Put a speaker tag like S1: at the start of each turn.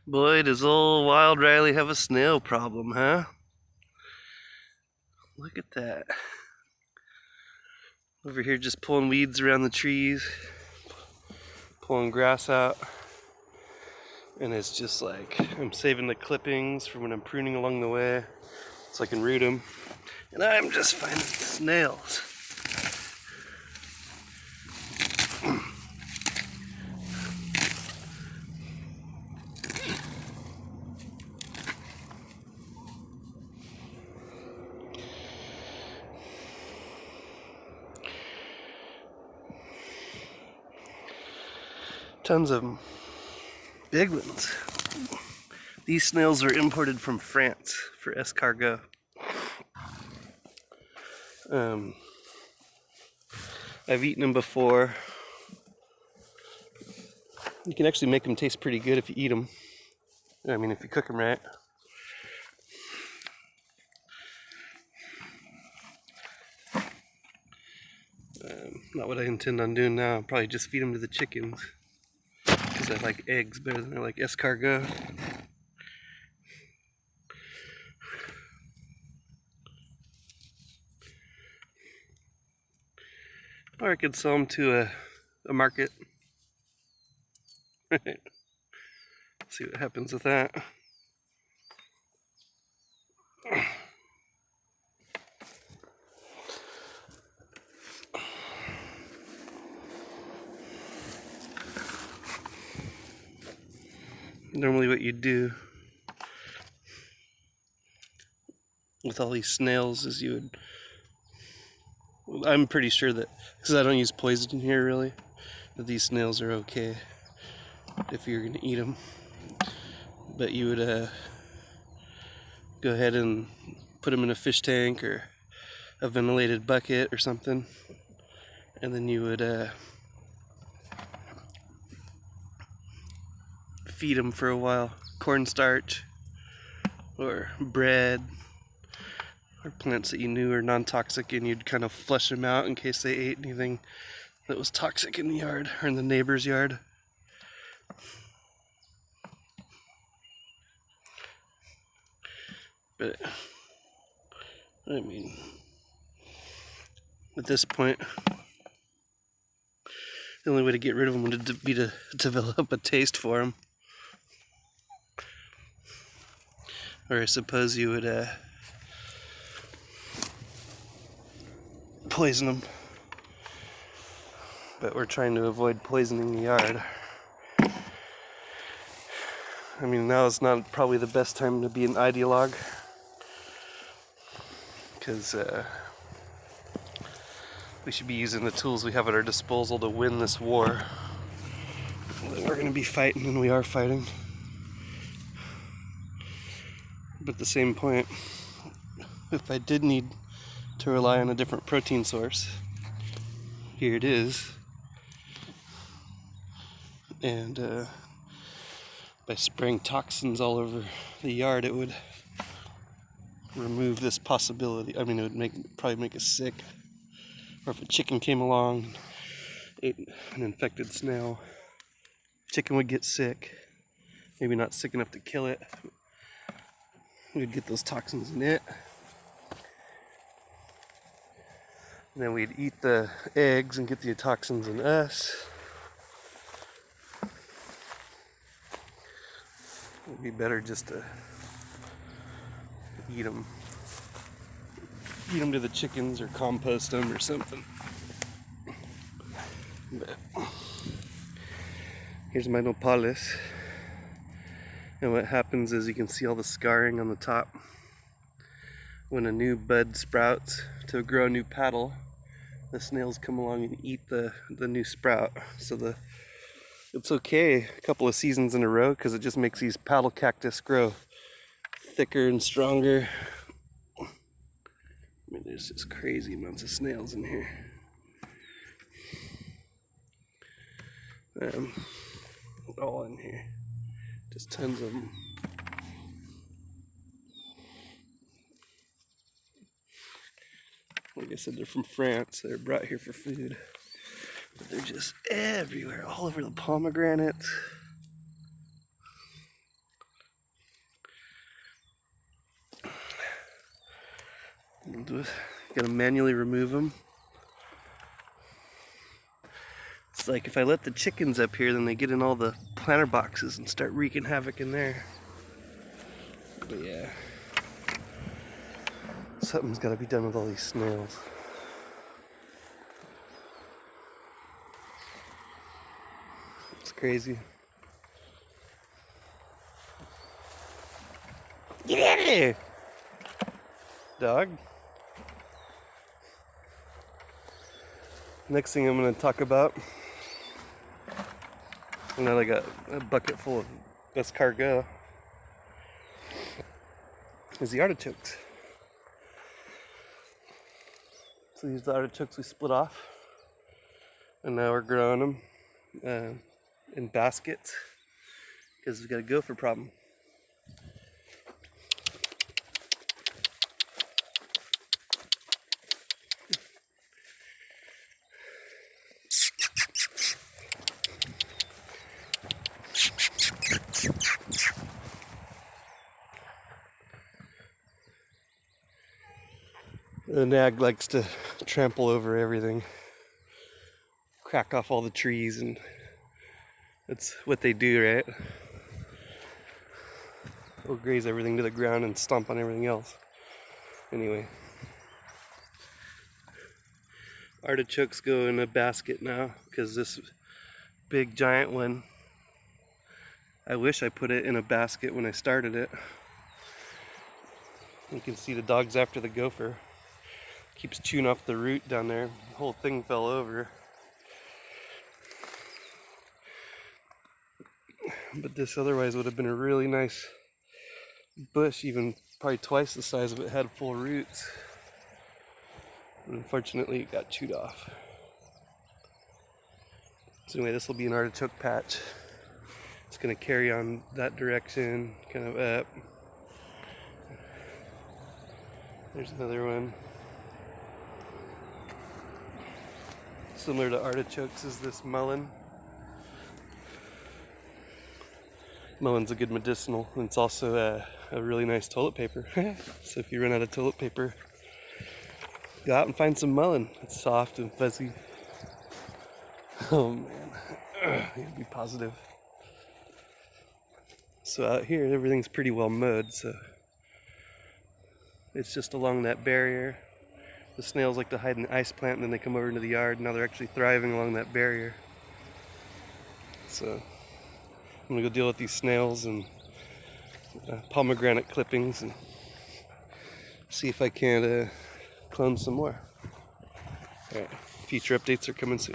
S1: Boy, does old Wild Riley have a snail problem, huh? Look at that. Over here just pulling weeds around the trees, pulling grass out. And it's just like, I'm saving the clippings for when I'm pruning along the way, so I can root them. And I'm just finding snails. Tons of them. Big ones. These snails were imported from France for escargot. I've eaten them before. You can actually make them taste pretty good if you eat them. I mean, if you cook them right. Not what I intend on doing now. I'll probably just feed them to the chickens, because I like eggs better than I like escargot. Or I could sell them to a market. See what happens with that. Normally what you do with all these snails is you would, I'm pretty sure that, because I don't use poison here really, that these snails are okay if you're gonna eat them. But you would go ahead and put them in a fish tank or a ventilated bucket or something, and then you would feed them for a while. Cornstarch or bread or plants that you knew are non-toxic, and you'd kind of flush them out in case they ate anything that was toxic in the yard or in the neighbor's yard. But I mean, at this point, the only way to get rid of them would be to develop a taste for them. Or I suppose you would poison them. But we're trying to avoid poisoning the yard. I mean, now is not probably the best time to be an ideologue, because we should be using the tools we have at our disposal to win this war that we're going to be fighting, and we are fighting. But at the same point, if I did need to rely on a different protein source, here it is. And by spraying toxins all over the yard, it would remove this possibility. I mean, it would probably make us sick. Or if a chicken came along and ate an infected snail, chicken would get sick. Maybe not sick enough to kill it. We'd get those toxins in it. And then we'd eat the eggs and get the toxins in us. It'd be better just to eat them to the chickens or compost them or something. But here's my nopales. And what happens is you can see all the scarring on the top. When a new bud sprouts to grow a new paddle, the snails come along and eat the new sprout. So it's okay a couple of seasons in a row, because it just makes these paddle cactus grow thicker and stronger. I mean, there's just crazy amounts of snails in here. All in here. Just tons of them. Like I said, they're from France. They're brought here for food. But they're just everywhere, all over the pomegranates. Gotta manually remove them. It's like if I let the chickens up here, then they get in all the planter boxes and start wreaking havoc in there. But yeah, something's gotta be done with all these snails. It's crazy. Get out of there, dog. Next thing I'm going to talk about, and then I got a bucket full of escargot, is the artichokes. So these are the artichokes we split off, and now we're growing them in baskets because we've got a gopher problem. The nag likes to trample over everything, crack off all the trees, and that's what they do, right? They'll graze everything to the ground and stomp on everything else. Anyway, artichokes go in a basket now because this big giant one, I wish I put it in a basket when I started it. You can see the dog's after the gopher. Keeps chewing off the root down there. The whole thing fell over. But this otherwise would have been a really nice bush, even probably twice the size of it, had full roots. But unfortunately it got chewed off. So anyway, this will be an artichoke patch. It's going to carry on that direction, kind of up. There's another one. Similar to artichokes is this mullein. Mulleins a good medicinal, and it's also a really nice toilet paper. So if you run out of toilet paper, go out and find some mullein. It's soft and fuzzy. Oh man, you gotta be positive. So out here, everything's pretty well mowed, so it's just along that barrier. The snails like to hide in the ice plant, and then they come over into the yard. Now they're actually thriving along that barrier. So I'm gonna go deal with these snails and pomegranate clippings and see if I can clone some more. All right, future updates are coming soon.